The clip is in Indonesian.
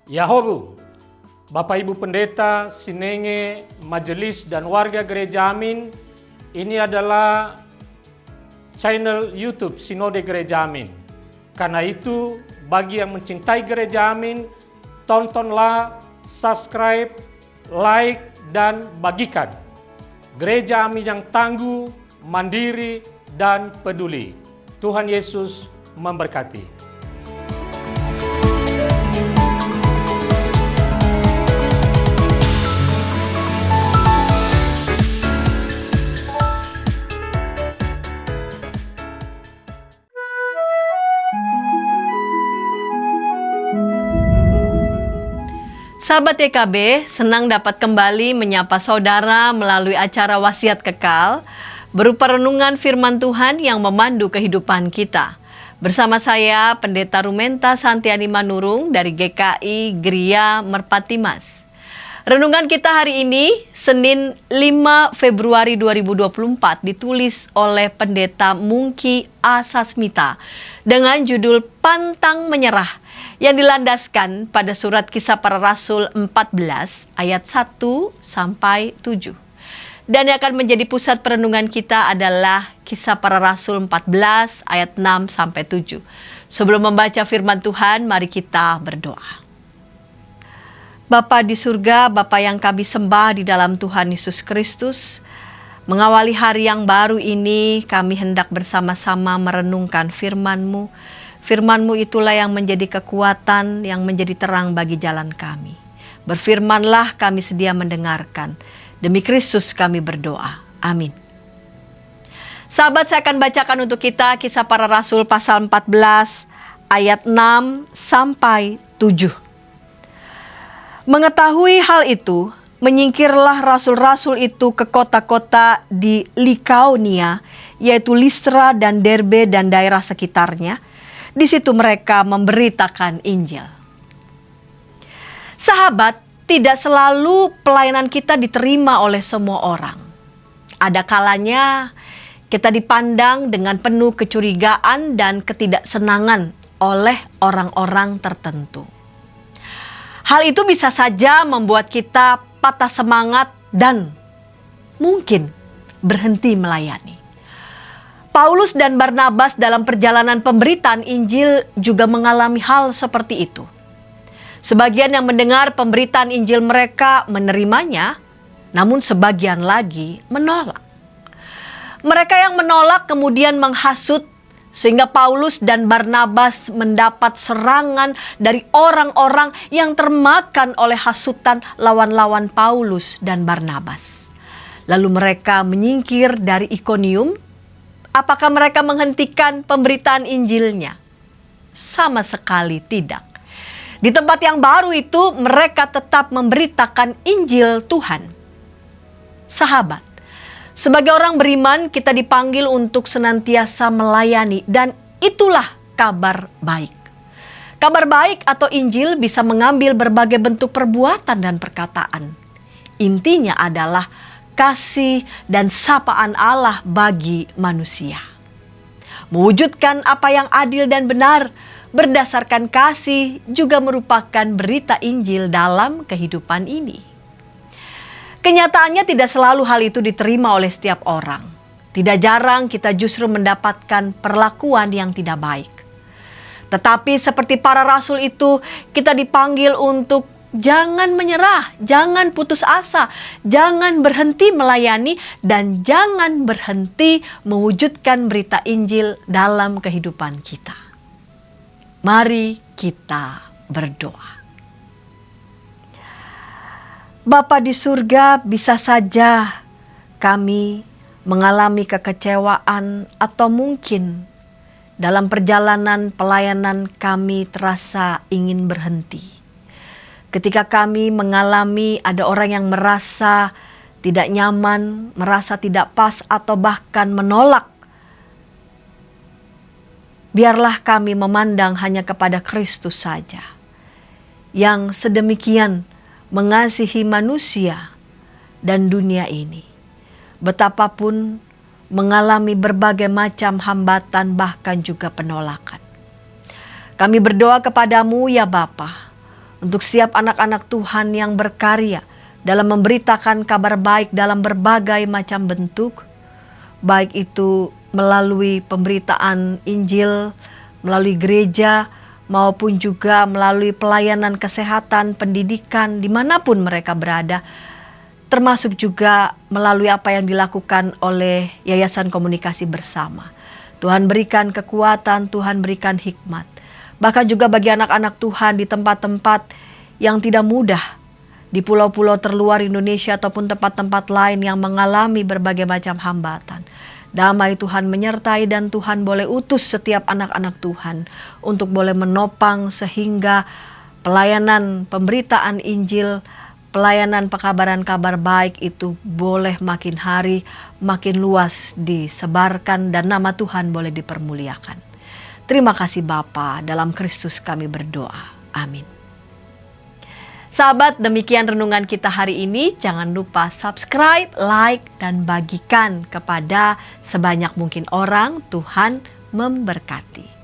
Yahobu, Bapak Ibu Pendeta, Sinenge, Majelis dan warga Gereja Amin, ini adalah channel YouTube Sinode Gereja Amin. Karena itu, bagi yang mencintai Gereja Amin, tontonlah, subscribe, like, dan bagikan. Gereja Amin yang tangguh, mandiri, dan peduli. Tuhan Yesus memberkati. Sahabat YKB, senang dapat kembali menyapa saudara melalui acara Wasiat Kekal, berupa renungan firman Tuhan yang memandu kehidupan kita. Bersama saya, Pendeta Rumenta Santiani Manurung dari GKI Gria Merpati Mas. Renungan kita hari ini, Senin 5 Februari 2024, ditulis oleh Pendeta Mungki Asasmita dengan judul Pantang Menyerah, yang dilandaskan pada surat Kisah Para Rasul 14 ayat 1 sampai 7. Dan yang akan menjadi pusat perenungan kita adalah Kisah Para Rasul 14 ayat 6 sampai 7. Sebelum membaca firman Tuhan, mari kita berdoa. Bapa di surga, Bapa yang kami sembah di dalam Tuhan Yesus Kristus, mengawali hari yang baru ini, kami hendak bersama-sama merenungkan firman-Mu. Firman-Mu itulah yang menjadi kekuatan, yang menjadi terang bagi jalan kami. Berfirmanlah, kami sedia mendengarkan. Demi Kristus kami berdoa. Amin. Sahabat, saya akan bacakan untuk kita Kisah Para Rasul pasal 14 ayat 6 sampai 7. Mengetahui hal itu, menyingkirlah rasul-rasul itu ke kota-kota di Likaonia, yaitu Listra dan Derbe dan daerah sekitarnya. Di situ mereka memberitakan Injil. Sahabat, tidak selalu pelayanan kita diterima oleh semua orang. Ada kalanya kita dipandang dengan penuh kecurigaan dan ketidaksenangan oleh orang-orang tertentu. Hal itu bisa saja membuat kita patah semangat dan mungkin berhenti melayani. Paulus dan Barnabas dalam perjalanan pemberitaan Injil juga mengalami hal seperti itu. Sebagian yang mendengar pemberitaan Injil mereka menerimanya, namun sebagian lagi menolak. Mereka yang menolak kemudian menghasut, sehingga Paulus dan Barnabas mendapat serangan dari orang-orang yang termakan oleh hasutan lawan-lawan Paulus dan Barnabas. Lalu mereka menyingkir dari Ikonium. Apakah mereka menghentikan pemberitaan Injilnya? Sama sekali tidak. Di tempat yang baru itu mereka tetap memberitakan Injil Tuhan. Sahabat, sebagai orang beriman kita dipanggil untuk senantiasa melayani, dan itulah kabar baik. Kabar baik atau Injil bisa mengambil berbagai bentuk perbuatan dan perkataan. Intinya adalah kasih dan sapaan Allah bagi manusia. Mewujudkan apa yang adil dan benar berdasarkan kasih juga merupakan berita Injil dalam kehidupan ini. Kenyataannya tidak selalu hal itu diterima oleh setiap orang. Tidak jarang kita justru mendapatkan perlakuan yang tidak baik. Tetapi seperti para rasul itu, kita dipanggil untuk jangan menyerah, jangan putus asa, jangan berhenti melayani, dan jangan berhenti mewujudkan berita Injil dalam kehidupan kita. Mari kita berdoa. Bapa di surga, bisa saja kami mengalami kekecewaan atau mungkin dalam perjalanan pelayanan kami terasa ingin berhenti. Ketika kami mengalami ada orang yang merasa tidak nyaman, merasa tidak pas, atau bahkan menolak, biarlah kami memandang hanya kepada Kristus saja, yang sedemikian mengasihi manusia dan dunia ini. Betapapun mengalami berbagai macam hambatan, bahkan juga penolakan. Kami berdoa kepadamu ya Bapa, untuk setiap anak-anak Tuhan yang berkarya dalam memberitakan kabar baik dalam berbagai macam bentuk, baik itu melalui pemberitaan Injil, melalui gereja, maupun juga melalui pelayanan kesehatan, pendidikan, dimanapun mereka berada, termasuk juga melalui apa yang dilakukan oleh Yayasan Komunikasi Bersama. Tuhan berikan kekuatan, Tuhan berikan hikmat. Bahkan juga bagi anak-anak Tuhan di tempat-tempat yang tidak mudah, di pulau-pulau terluar Indonesia ataupun tempat-tempat lain yang mengalami berbagai macam hambatan. Damai Tuhan menyertai dan Tuhan boleh utus setiap anak-anak Tuhan untuk boleh menopang sehingga pelayanan pemberitaan Injil, pelayanan pekabaran kabar baik itu boleh makin hari makin luas disebarkan dan nama Tuhan boleh dipermuliakan. Terima kasih Bapa, dalam Kristus kami berdoa. Amin. Sahabat, demikian renungan kita hari ini. Jangan lupa subscribe, like, dan bagikan kepada sebanyak mungkin orang. Tuhan memberkati.